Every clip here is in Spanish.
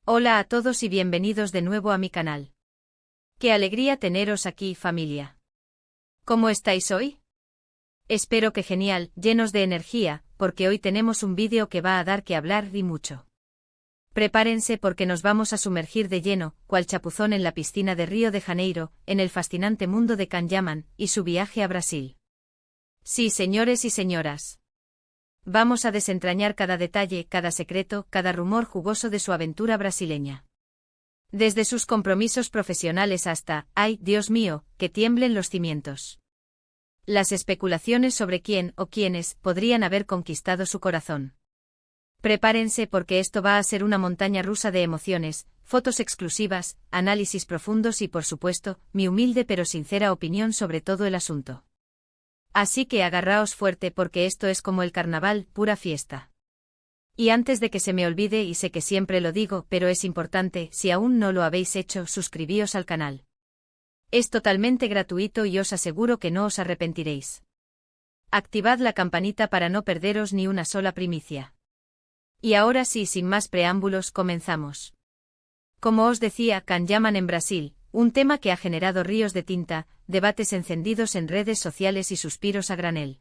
Hola a todos y bienvenidos de nuevo a mi canal. Qué alegría teneros aquí, familia. ¿Cómo estáis hoy? Espero que genial, llenos de energía, porque hoy tenemos un vídeo que va a dar que hablar y mucho. Prepárense porque nos vamos a sumergir de lleno, cual chapuzón en la piscina de Río de Janeiro, en el fascinante mundo de Can Yaman y su viaje a Brasil. Sí, señores y señoras. Vamos a desentrañar cada detalle, cada secreto, cada rumor jugoso de su aventura brasileña. Desde sus compromisos profesionales hasta, ¡ay, Dios mío!, que tiemblen los cimientos. Las especulaciones sobre quién o quiénes podrían haber conquistado su corazón. Prepárense porque esto va a ser una montaña rusa de emociones, fotos exclusivas, análisis profundos y por supuesto, mi humilde pero sincera opinión sobre todo el asunto. Así que agarraos fuerte porque esto es como el carnaval, pura fiesta. Y antes de que se me olvide, y sé que siempre lo digo, pero es importante, si aún no lo habéis hecho, suscribíos al canal. Es totalmente gratuito y os aseguro que no os arrepentiréis. Activad la campanita para no perderos ni una sola primicia. Y ahora sí, sin más preámbulos, comenzamos. Como os decía, Can Yaman en Brasil, un tema que ha generado ríos de tinta, debates encendidos en redes sociales y suspiros a granel.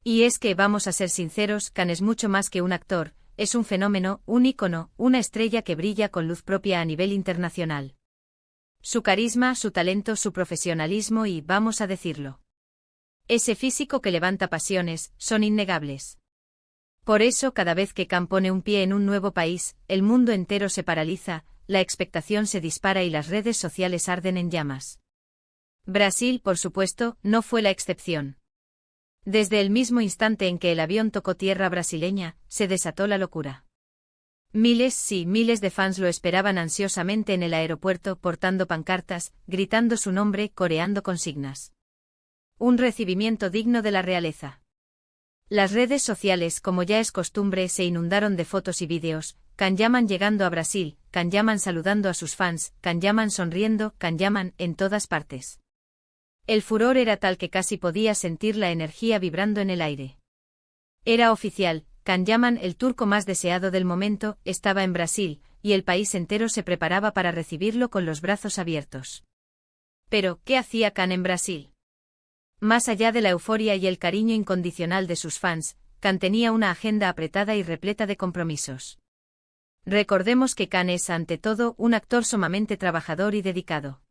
Y es que, vamos a ser sinceros, Can es mucho más que un actor, es un fenómeno, un ícono, una estrella que brilla con luz propia a nivel internacional. Su carisma, su talento, su profesionalismo y, vamos a decirlo, ese físico que levanta pasiones, son innegables. Por eso cada vez que Can pone un pie en un nuevo país, el mundo entero se paraliza, la expectación se dispara y las redes sociales arden en llamas. Brasil, por supuesto, no fue la excepción. Desde el mismo instante en que el avión tocó tierra brasileña, se desató la locura. Miles, sí, miles de fans lo esperaban ansiosamente en el aeropuerto, portando pancartas, gritando su nombre, coreando consignas. Un recibimiento digno de la realeza. Las redes sociales, como ya es costumbre, se inundaron de fotos y vídeos, Can Yaman llegando a Brasil, Can Yaman saludando a sus fans, Can Yaman sonriendo, Can Yaman en todas partes. El furor era tal que casi podía sentir la energía vibrando en el aire. Era oficial, Can Yaman, el turco más deseado del momento, estaba en Brasil, y el país entero se preparaba para recibirlo con los brazos abiertos. Pero, ¿qué hacía Can en Brasil? Más allá de la euforia y el cariño incondicional de sus fans, Can tenía una agenda apretada y repleta de compromisos. Recordemos que Can es, ante todo, un actor sumamente trabajador y dedicado.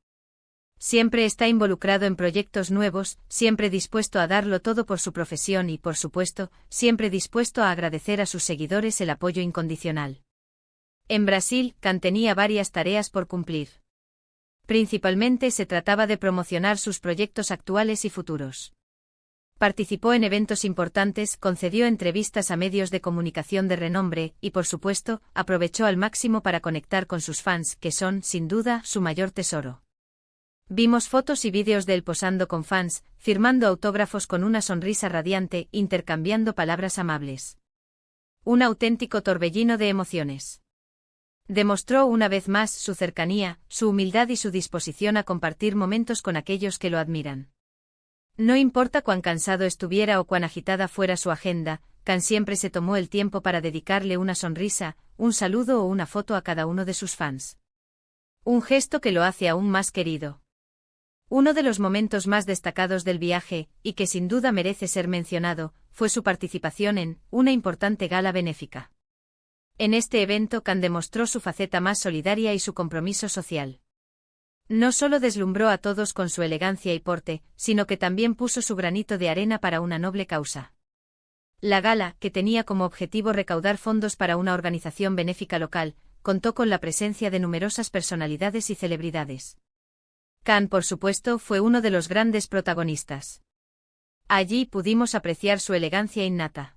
Siempre está involucrado en proyectos nuevos, siempre dispuesto a darlo todo por su profesión y, por supuesto, siempre dispuesto a agradecer a sus seguidores el apoyo incondicional. En Brasil, Can tenía varias tareas por cumplir. Principalmente se trataba de promocionar sus proyectos actuales y futuros. Participó en eventos importantes, concedió entrevistas a medios de comunicación de renombre y, por supuesto, aprovechó al máximo para conectar con sus fans, que son, sin duda, su mayor tesoro. Vimos fotos y vídeos de él posando con fans, firmando autógrafos con una sonrisa radiante, intercambiando palabras amables. Un auténtico torbellino de emociones. Demostró una vez más su cercanía, su humildad y su disposición a compartir momentos con aquellos que lo admiran. No importa cuán cansado estuviera o cuán agitada fuera su agenda, Can siempre se tomó el tiempo para dedicarle una sonrisa, un saludo o una foto a cada uno de sus fans. Un gesto que lo hace aún más querido. Uno de los momentos más destacados del viaje, y que sin duda merece ser mencionado, fue su participación en una importante gala benéfica. En este evento Can demostró su faceta más solidaria y su compromiso social. No solo deslumbró a todos con su elegancia y porte, sino que también puso su granito de arena para una noble causa. La gala, que tenía como objetivo recaudar fondos para una organización benéfica local, contó con la presencia de numerosas personalidades y celebridades. Can, por supuesto, fue uno de los grandes protagonistas. Allí pudimos apreciar su elegancia innata.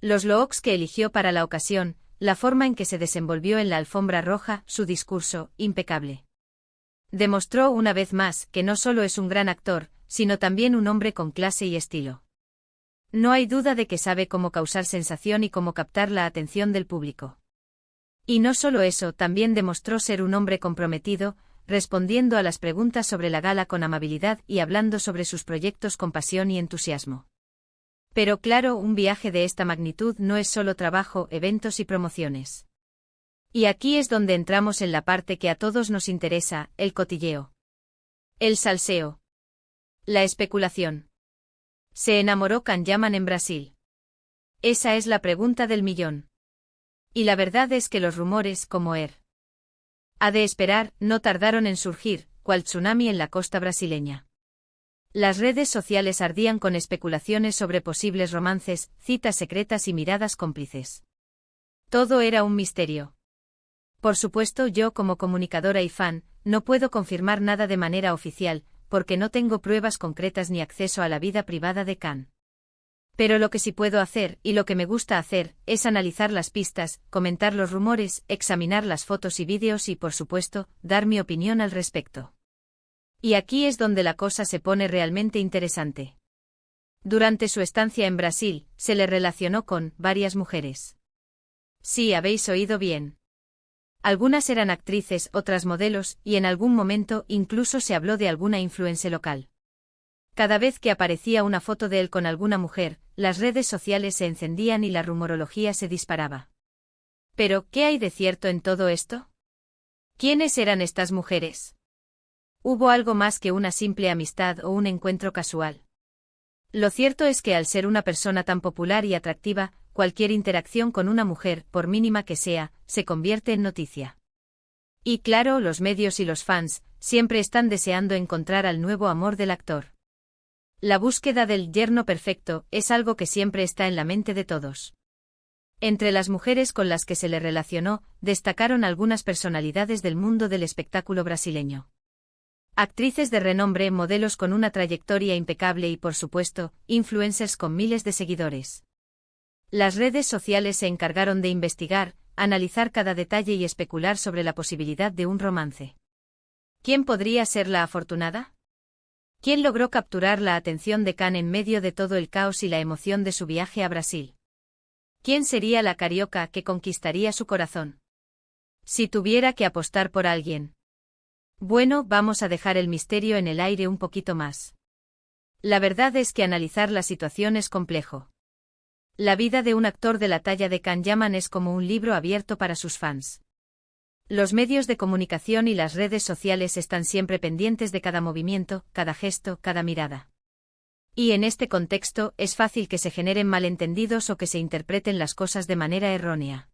Los looks que eligió para la ocasión, la forma en que se desenvolvió en la alfombra roja, su discurso, impecable. Demostró una vez más que no solo es un gran actor, sino también un hombre con clase y estilo. No hay duda de que sabe cómo causar sensación y cómo captar la atención del público. Y no solo eso, también demostró ser un hombre comprometido, respondiendo a las preguntas sobre la gala con amabilidad y hablando sobre sus proyectos con pasión y entusiasmo. Pero claro, un viaje de esta magnitud no es solo trabajo, eventos y promociones. Y aquí es donde entramos en la parte que a todos nos interesa, el cotilleo. El salseo. La especulación. ¿Se enamoró Can Yaman en Brasil? Esa es la pregunta del millón. Y la verdad es que los rumores, como ha de esperar, no tardaron en surgir, cual tsunami en la costa brasileña. Las redes sociales ardían con especulaciones sobre posibles romances, citas secretas y miradas cómplices. Todo era un misterio. Por supuesto, yo como comunicadora y fan, no puedo confirmar nada de manera oficial, porque no tengo pruebas concretas ni acceso a la vida privada de Can. Pero lo que sí puedo hacer, y lo que me gusta hacer, es analizar las pistas, comentar los rumores, examinar las fotos y vídeos y, por supuesto, dar mi opinión al respecto. Y aquí es donde la cosa se pone realmente interesante. Durante su estancia en Brasil, se le relacionó con varias mujeres. Sí, habéis oído bien. Algunas eran actrices, otras modelos, y en algún momento incluso se habló de alguna influencer local. Cada vez que aparecía una foto de él con alguna mujer, las redes sociales se encendían y la rumorología se disparaba. Pero, ¿qué hay de cierto en todo esto? ¿Quiénes eran estas mujeres? ¿Hubo algo más que una simple amistad o un encuentro casual? Lo cierto es que al ser una persona tan popular y atractiva, cualquier interacción con una mujer, por mínima que sea, se convierte en noticia. Y claro, los medios y los fans, siempre están deseando encontrar al nuevo amor del actor. La búsqueda del yerno perfecto es algo que siempre está en la mente de todos. Entre las mujeres con las que se le relacionó, destacaron algunas personalidades del mundo del espectáculo brasileño. Actrices de renombre, modelos con una trayectoria impecable y, por supuesto, influencers con miles de seguidores. Las redes sociales se encargaron de investigar, analizar cada detalle y especular sobre la posibilidad de un romance. ¿Quién podría ser la afortunada? ¿Quién logró capturar la atención de Can en medio de todo el caos y la emoción de su viaje a Brasil? ¿Quién sería la carioca que conquistaría su corazón? Si tuviera que apostar por alguien. Bueno, vamos a dejar el misterio en el aire un poquito más. La verdad es que analizar la situación es complejo. La vida de un actor de la talla de Can Yaman es como un libro abierto para sus fans. Los medios de comunicación y las redes sociales están siempre pendientes de cada movimiento, cada gesto, cada mirada. Y en este contexto, es fácil que se generen malentendidos o que se interpreten las cosas de manera errónea.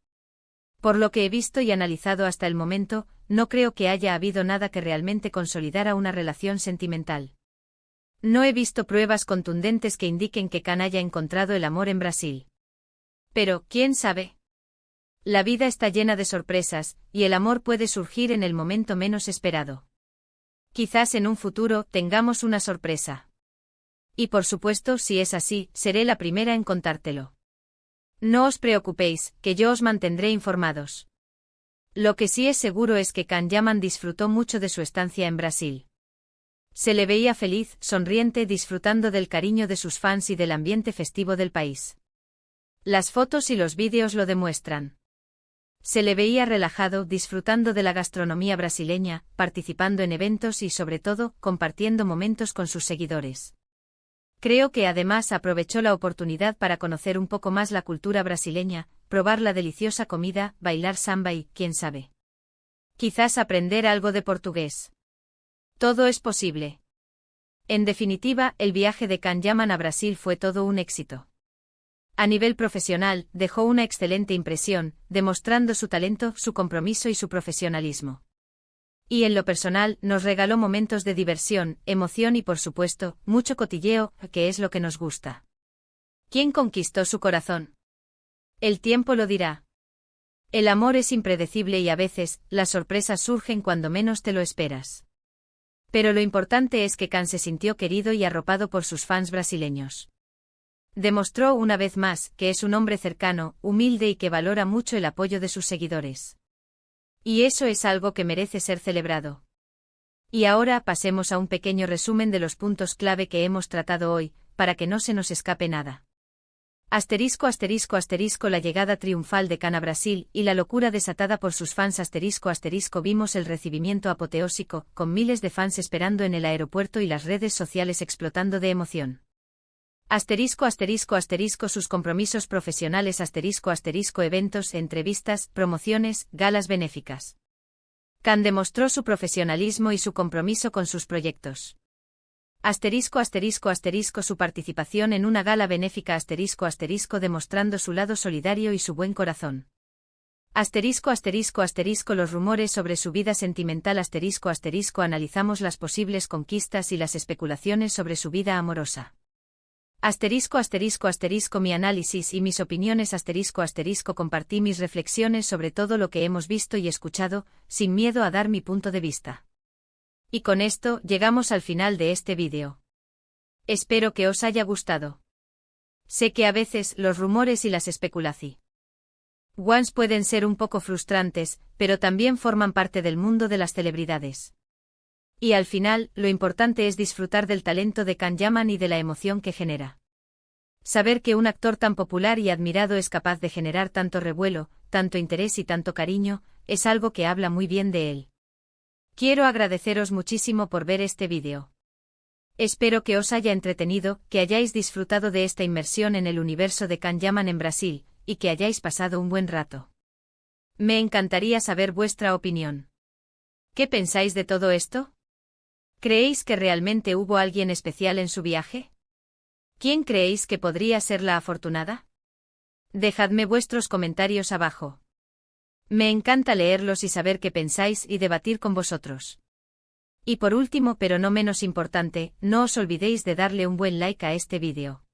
Por lo que he visto y analizado hasta el momento, no creo que haya habido nada que realmente consolidara una relación sentimental. No he visto pruebas contundentes que indiquen que Can haya encontrado el amor en Brasil. Pero, ¿quién sabe? La vida está llena de sorpresas, y el amor puede surgir en el momento menos esperado. Quizás en un futuro tengamos una sorpresa. Y por supuesto, si es así, seré la primera en contártelo. No os preocupéis, que yo os mantendré informados. Lo que sí es seguro es que Can Yaman disfrutó mucho de su estancia en Brasil. Se le veía feliz, sonriente, disfrutando del cariño de sus fans y del ambiente festivo del país. Las fotos y los vídeos lo demuestran. Se le veía relajado, disfrutando de la gastronomía brasileña, participando en eventos y sobre todo, compartiendo momentos con sus seguidores. Creo que además aprovechó la oportunidad para conocer un poco más la cultura brasileña, probar la deliciosa comida, bailar samba y, quién sabe, quizás aprender algo de portugués. Todo es posible. En definitiva, el viaje de Can Yaman a Brasil fue todo un éxito. A nivel profesional, dejó una excelente impresión, demostrando su talento, su compromiso y su profesionalismo. Y en lo personal, nos regaló momentos de diversión, emoción y por supuesto, mucho cotilleo, que es lo que nos gusta. ¿Quién conquistó su corazón? El tiempo lo dirá. El amor es impredecible y a veces, las sorpresas surgen cuando menos te lo esperas. Pero lo importante es que Can se sintió querido y arropado por sus fans brasileños. Demostró una vez más que es un hombre cercano, humilde y que valora mucho el apoyo de sus seguidores. Y eso es algo que merece ser celebrado. Y ahora pasemos a un pequeño resumen de los puntos clave que hemos tratado hoy, para que no se nos escape nada. Asterisco asterisco asterisco la llegada triunfal de Can a Brasil y la locura desatada por sus fans asterisco asterisco vimos el recibimiento apoteósico, con miles de fans esperando en el aeropuerto y las redes sociales explotando de emoción. Asterisco asterisco asterisco sus compromisos profesionales asterisco asterisco eventos, entrevistas, promociones, galas benéficas. Khan demostró su profesionalismo y su compromiso con sus proyectos. Asterisco asterisco asterisco su participación en una gala benéfica asterisco asterisco demostrando su lado solidario y su buen corazón. Asterisco asterisco asterisco los rumores sobre su vida sentimental asterisco asterisco analizamos las posibles conquistas y las especulaciones sobre su vida amorosa. Asterisco asterisco asterisco mi análisis y mis opiniones asterisco asterisco compartí mis reflexiones sobre todo lo que hemos visto y escuchado, sin miedo a dar mi punto de vista. Y con esto llegamos al final de este vídeo. Espero que os haya gustado. Sé que a veces los rumores y las especulaciones pueden ser un poco frustrantes, pero también forman parte del mundo de las celebridades. Y al final, lo importante es disfrutar del talento de Khan Yaman y de la emoción que genera. Saber que un actor tan popular y admirado es capaz de generar tanto revuelo, tanto interés y tanto cariño, es algo que habla muy bien de él. Quiero agradeceros muchísimo por ver este vídeo. Espero que os haya entretenido, que hayáis disfrutado de esta inmersión en el universo de Khan Yaman en Brasil, y que hayáis pasado un buen rato. Me encantaría saber vuestra opinión. ¿Qué pensáis de todo esto? ¿Creéis que realmente hubo alguien especial en su viaje? ¿Quién creéis que podría ser la afortunada? Dejadme vuestros comentarios abajo. Me encanta leerlos y saber qué pensáis y debatir con vosotros. Y por último, pero no menos importante, no os olvidéis de darle un buen like a este vídeo.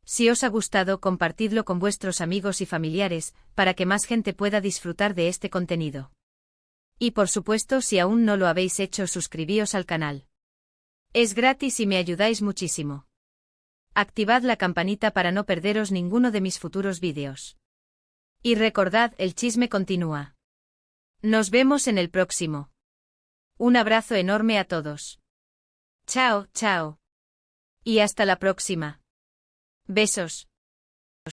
Si os ha gustado, compartidlo con vuestros amigos y familiares, para que más gente pueda disfrutar de este contenido. Y por supuesto, si aún no lo habéis hecho, suscribíos al canal. Es gratis y me ayudáis muchísimo. Activad la campanita para no perderos ninguno de mis futuros vídeos. Y recordad, el chisme continúa. Nos vemos en el próximo. Un abrazo enorme a todos. Chao, chao. Y hasta la próxima. Besos.